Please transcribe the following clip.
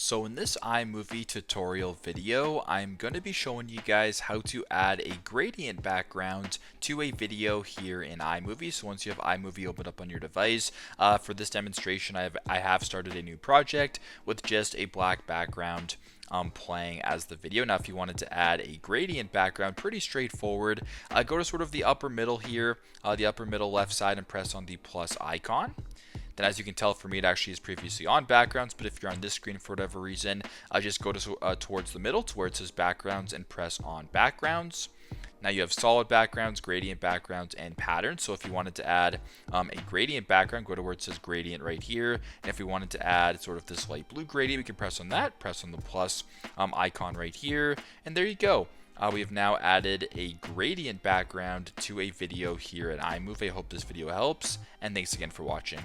So in this iMovie tutorial video, I'm going to be showing you guys how to add a gradient background to a video here in iMovie. So once you have iMovie opened up on your device, for this demonstration, I have started a new project with just a black background playing as the video. Now, if you wanted to add a gradient background, pretty straightforward. Go to sort of the upper middle here, the upper middle left side, and press on the plus icon. Then, as you can tell, for me, it actually is previously on backgrounds, but if you're on this screen for whatever reason, just go to towards the middle to where it says backgrounds and press on backgrounds. Now you have solid backgrounds, gradient backgrounds, and patterns. So if you wanted to add a gradient background, go to where it says gradient right here. And if we wanted to add sort of this light blue gradient, we can press on that, press on the plus icon right here, and there you go. We have now added a gradient background to a video here at iMovie. I hope this video helps, and thanks again for watching.